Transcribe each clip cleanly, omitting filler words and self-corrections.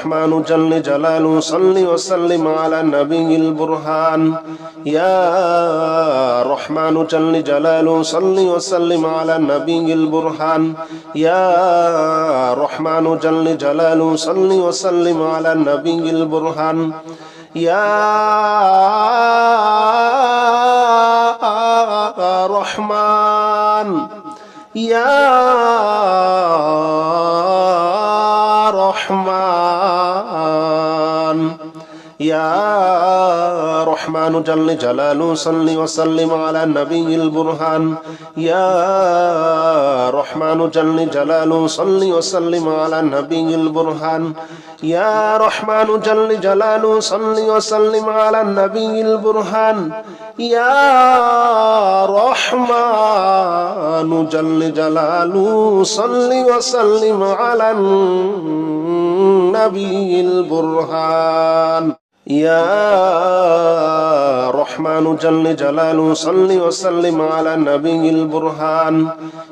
رحمن جل جلاله صل وسلم على النبي البرهان يا رحمن جل جلاله صل وسلم على النبي البرهان يا رحمن جل جلاله صل وسلم على النبي البرهان يا رحمن يا رحمن يا رحمن جل جلاله صل وسلم على النبي البرهان يا رحمن جل جلاله صل وسلم على النبي البرهان يا رحمن جل جلاله صل وسلم على النبي البرهان يا رحمن جل جلاله صل وسلم على النبي البرهان يا رحمن جل جلاله صل وسلم على النبي البرهان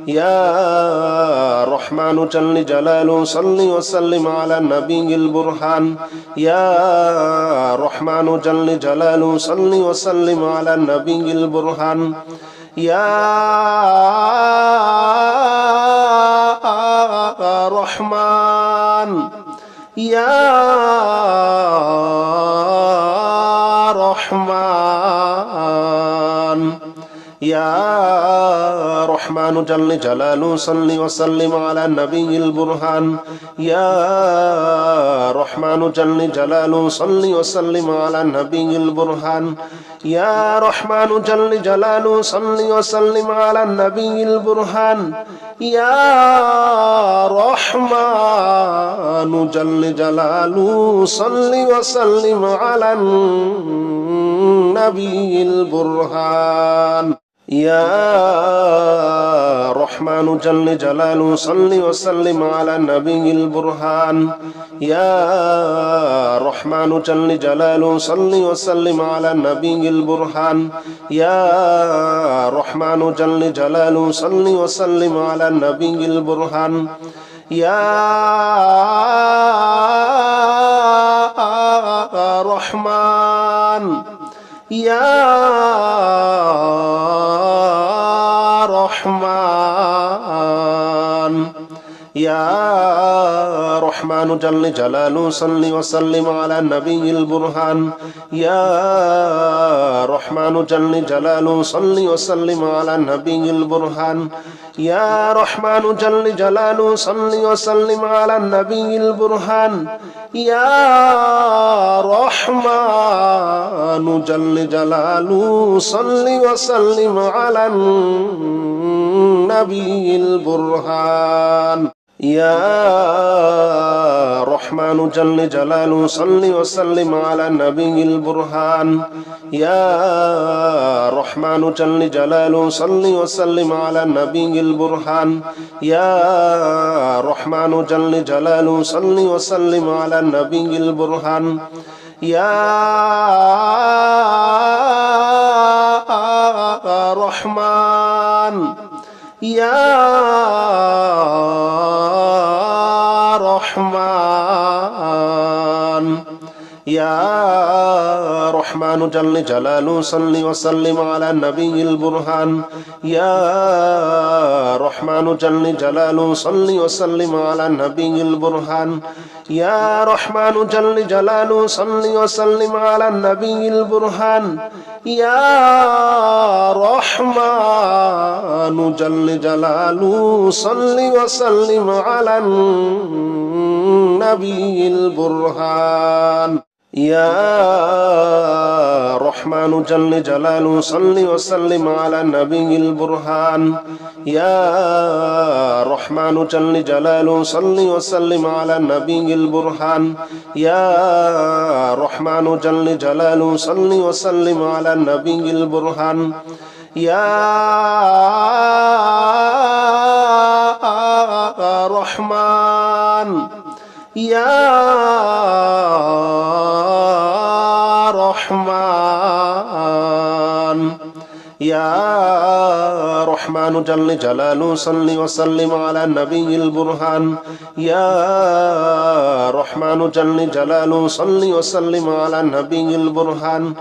يا رحمن جل جلاله صل وسلم على النبي البرهان يا رحمن جل جلاله صل وسلم على النبي البرهان يا رحمن يا رحمن يا رحمن جل جلاله صل وسلم على النبي البرهان يا رحمن جل جلاله صل وسلم على النبي البرهان يا رحمن جل جلاله صل وسلم على النبي البرهان يا رحمن جل جلاله صل وسلم على النبي البرهان يا رحمن جل جلاله صل وسلم على النبي البرهان يا رحمن جل جلاله صل وسلم على النبي البرهان يا رحمن جل جلاله صل وسلم على النبي البرهان يا رحمن يا رحمن يا رحمن جل جلاله صل وسلم على النبي البرهان يا رحمن جل جلاله صل وسلم على النبي البرهان يا رحمن جل جلاله صل وسلم على النبي البرهان يا رحمن جل جلاله صل وسلم على النبي البرهان يا رحمن جل جلاله صل وسلم على النبي البرهان يا رحمن جل جلاله صل وسلم على النبي البرهان يا رحمن جل جلاله صل وسلم على النبي البرهان يا رحمن يا رحمن يا رحمن جل جلاله صل وسلم على النبي البرهان يا رحمن جل جلاله صل وسلم على النبي البرهان يا رحمن جل جلاله صل وسلم على النبي البرهان يا رحمن جل جلاله صل وسلم على النبي البرهان يا رحمن جل جلاله صل وسلم على النبي البرهان يا رحمن جل جلاله صل وسلم على النبي البرهان يا رحمن جل جلاله صل وسلم على النبي البرهان يا رحمن يا رحمن يا رحمن جل جلاله صل وسلم على النبي البرهان يا رحمن جل جلاله صل وسلم على النبي البرهان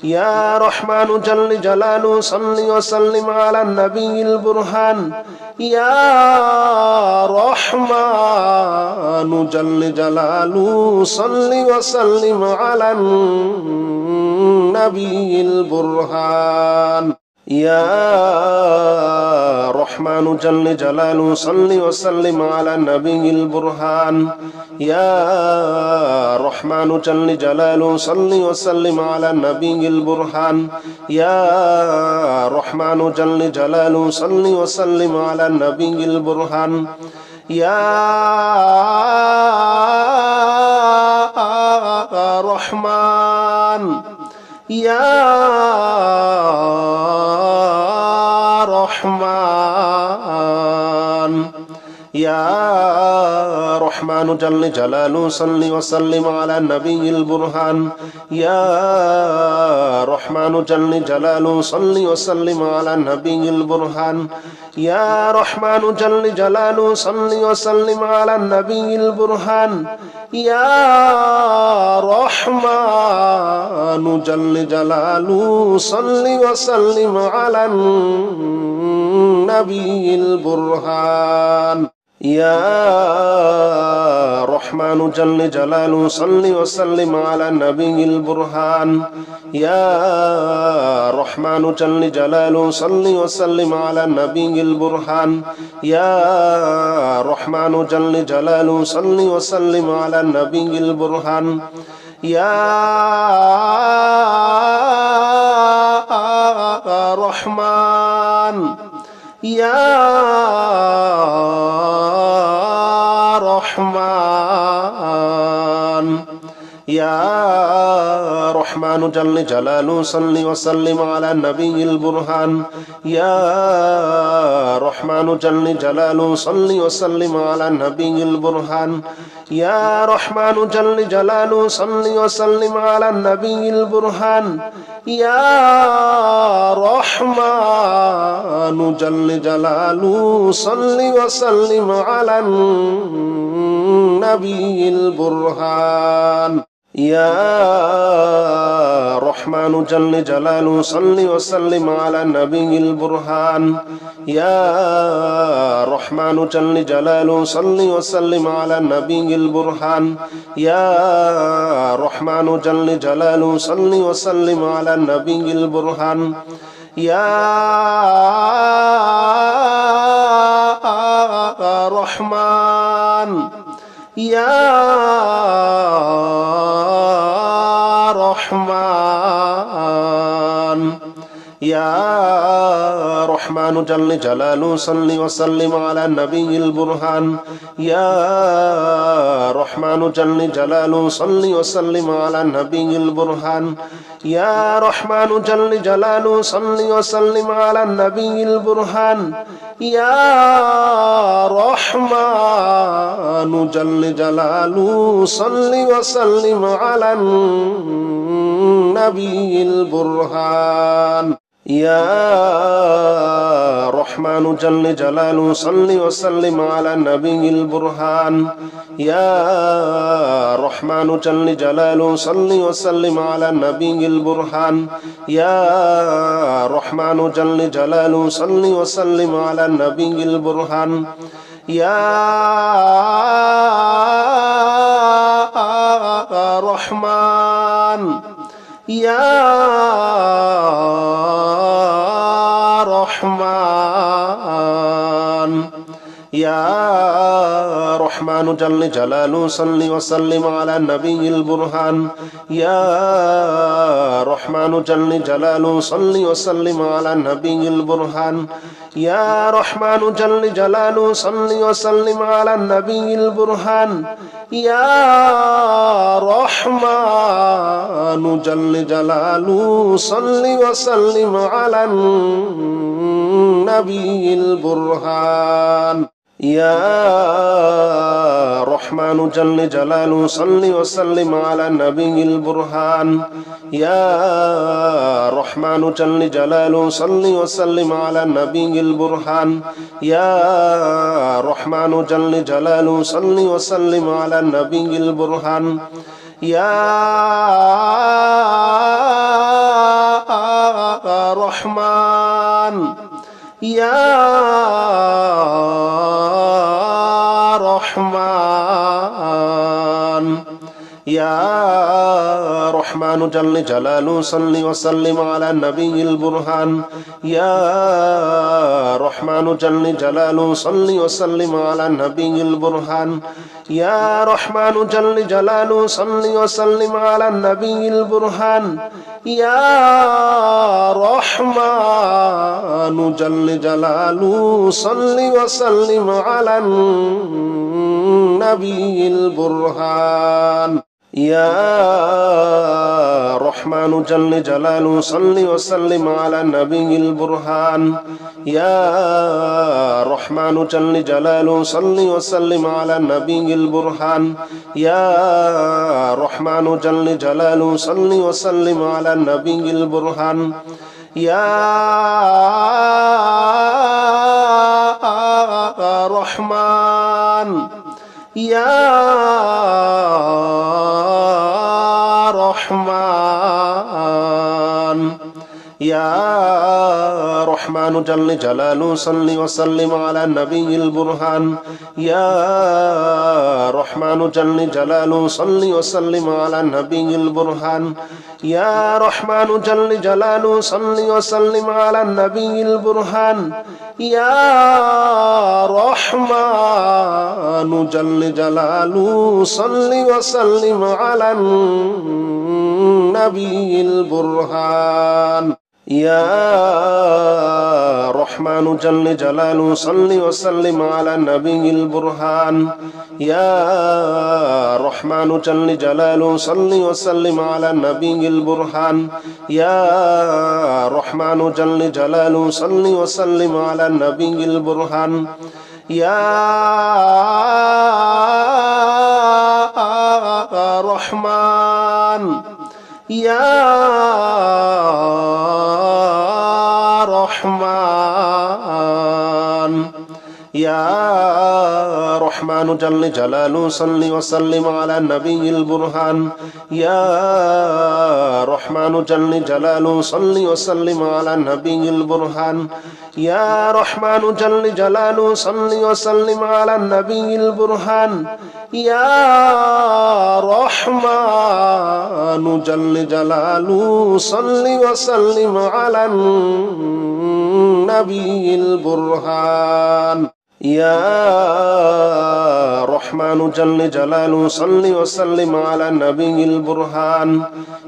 يا رحمن جل جلاله صل وسلم على النبي البرهان يا رحمن جل جلاله صل وسلم على النبي البرهان يا رحمن جل جلاله صل وسلم على النبي البرهان يا رحمن جل جلاله صل وسلم على النبي البرهان يا رحمن جل جلاله صل وسلم على النبي البرهان يا رحمن يا رحمن يا رحمن جل جلاله صل وسلم على النبي البرهان يا رحمن جل جلاله صل وسلم على النبي البرهان يا رحمن جل جلاله صل وسلم على النبي البرهان يا رحمن جل جلاله صل وسلم على النبي البرهان يا رحمن جل جلاله صل وسلم على النبي البرهان يا رحمن جل جلاله صل وسلم على النبي البرهان يا رحمن جل جلاله صل وسلم على النبي البرهان يا رحمن يا رحمن يا رحمن جل جلاله صل وسلم على النبي البرهان يا رحمن جل جلاله صل وسلم على النبي البرهان يا رحمن جل جلاله صل وسلم على النبي البرهان يا رحمن جل جلاله صل وسلم على النبي البرهان يا رحمن جل جلاله صل وسلم على النبي البرهان يا رحمن جل جلاله صل وسلم على النبي البرهان يا رحمن جل جلاله صل وسلم على النبي البرهان يا رحمن يا رحمن يا رحمن جل جلاله صل وسلم على النبي البرهان يا رحمن جل جلاله صل وسلم على النبي البرهان يا رحمن جل جلاله صل وسلم على النبي البرهان يا رحمن جل جلاله صل وسلم على النبي البرهان يا رحمن جل جلاله صل وسلم على النبي البرهان يا رحمن جل جلاله صل وسلم على النبي البرهان يا رحمن جل جلاله صل وسلم على النبي البرهان يا رحمن يا رحمن يا رحمن جل جلاله صل وسلم على النبي البرهان يا رحمن جل جلاله صل وسلم على النبي البرهان يا رحمن جل جلاله صل وسلم على النبي البرهان يا رحمن جل جلاله صل وسلم على النبي البرهان يا رحمن جل جلاله صل وسلم على النبي البرهان يا رحمن جل جلاله صل وسلم على النبي البرهان يا رحمن جل جلاله صل وسلم على النبي البرهان يا رحمن يا رحمن يا رحمن جل جلاله صل وسلم على النبي البرهان يا رحمن جل جلاله صل وسلم على النبي البرهان يا رحمن جل جلاله صل وسلم على النبي البرهان يا رحمن جل جلاله صل وسلم على النبي البرهان يا رحمن جل جلاله صل وسلم على النبي البرهان يا رحمن جل جلاله صل وسلم على النبي البرهان يا رحمن جل جلاله صل وسلم على النبي البرهان يا رحمن يا رحمن يا رحمن جل جلاله صل وسلم على النبي البرهان يا رحمن جل جلاله صل وسلم على النبي البرهان يا رحمن جل جلاله صل وسلم على النبي البرهان يا رحمن جل جلاله صل وسلم على النبي البرهان يا رحمن جل جلاله صل وسلم على النبي البرهان يا رحمن جل جلاله صل وسلم على النبي البرهان يا رحمن جل جلاله صل وسلم على النبي البرهان يا رحمن يا رحمن يا رحمن جل جلاله صل وسلم على النبي البرهان يا رحمن جل جلاله صل وسلم على النبي البرهان يا رحمن جل جلاله صل وسلم على النبي البرهان يا رحمن جل جلاله صل وسلم على النبي البرهان يا رحمن جل جلاله صل وسلم على النبي البرهان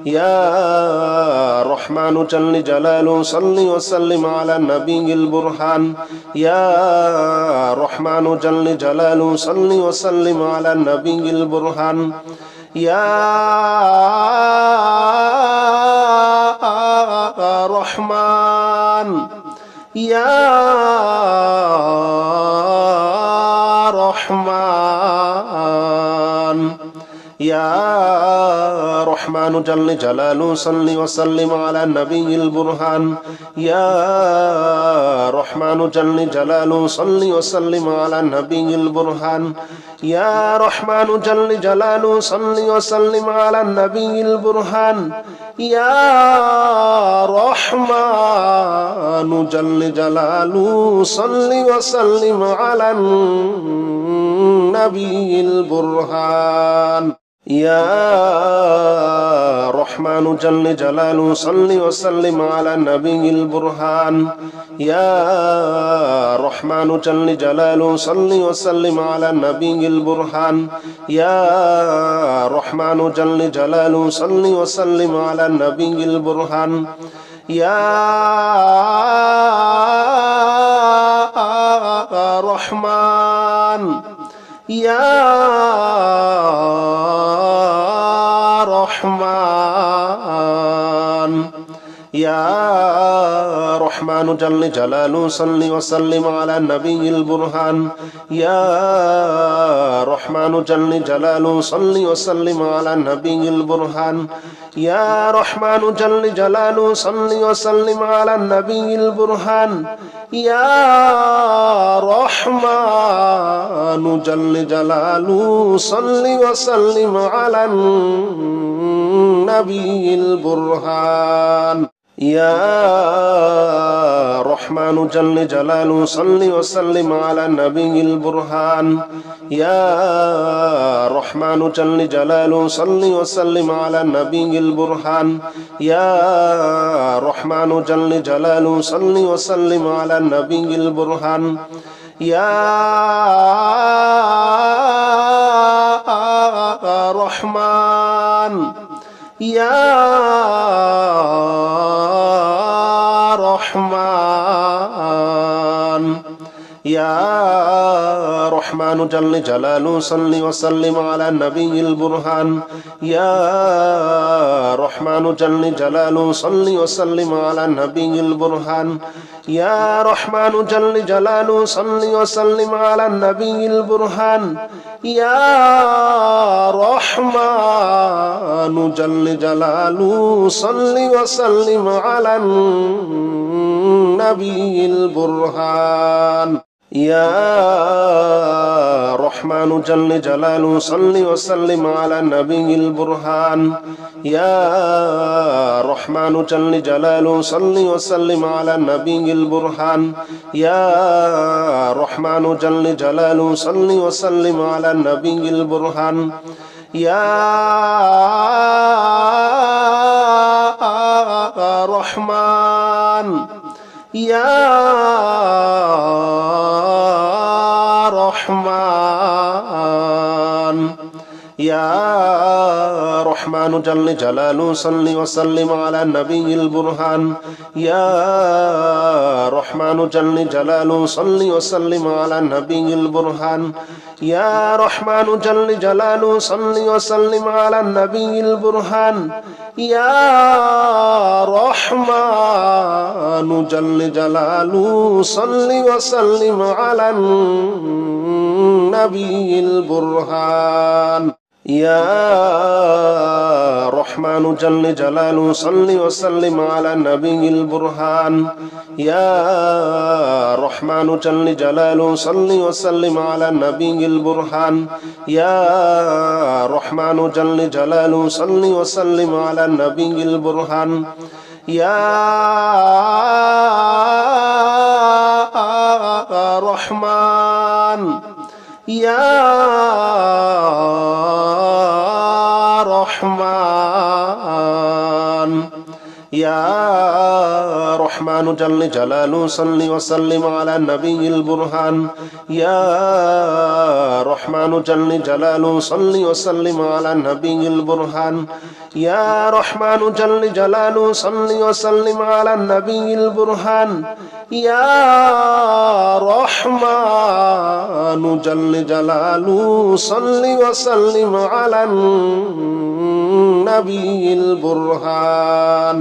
يا رحمن جل جلاله صل وسلم على النبي البرهان يا رحمن جل جلاله صل وسلم على النبي البرهان يا رحمن يا رحمن يا رحمن جل جلاله صل وسلم على النبي البرهان يا رحمن جل جلاله صل وسلم على النبي البرهان يا رحمن جل جلاله صل وسلم على النبي البرهان يا رحمن جل جلاله صل وسلم على النبي البرهان يا رحمن جل جلاله صل وسلم على النبي البرهان يا رحمن جل جلاله صل وسلم على النبي البرهان يا رحمن جل جلاله صل وسلم على النبي البرهان يا رحمن يا رحمن يا رحمن جل جلاله صل وسلم على النبي البرهان يا رحمن رحمن جل جلاله صل وسلم على النبي البرهان يا رحمن جل جلاله صل وسلم على النبي البرهان يا رحمن جل جلاله صل وسلم على النبي البرهان يا رحمن جل جلاله صل وسلم على النبي البرهان يا رحمن جل جلاله صل وسلم على النبي البرهان يا رحمن جل جلاله صل وسلم على النبي البرهان يا رحمن يا رحمن يا رحمن جل جلاله صل وسلم على النبي البرهان يا رحمن جل جلاله صل وسلم على النبي البرهان يا رحمن جل جلاله صل وسلم على النبي البرهان يا رحمن جل جلاله صل وسلم على النبي البرهان يا رحمن جل جلاله صل وسلم على النبي البرهان يا رحمن جل جلاله صل وسلم على النبي البرهان يا رحمن جل جلاله صل وسلم على النبي البرهان يا رحمن يا رحمن يا رحمن جل جلاله صل وسلم على النبي البرهان يا رحمن جل جلاله صل وسلم على النبي البرهان يا رحمن جل جلاله صل وسلم على النبي البرهان يا رحمن جل جلاله صل وسلم على النبي البرهان يا رحمن جل جلاله صل وسلم على النبي البرهان يا رحمن جل جلاله صل وسلم على النبي البرهان يا رحمن جل جلاله صل وسلم على النبي البرهان يا رحمن يا رحمن يا رحمن جل جلاله صل وسلم على النبي البرهان يا رحمن جل جلاله صل وسلم على النبي البرهان يا رحمن جل جلاله صل وسلم على النبي البرهان يا رحمن جل جلاله صل وسلم على النبي البرهان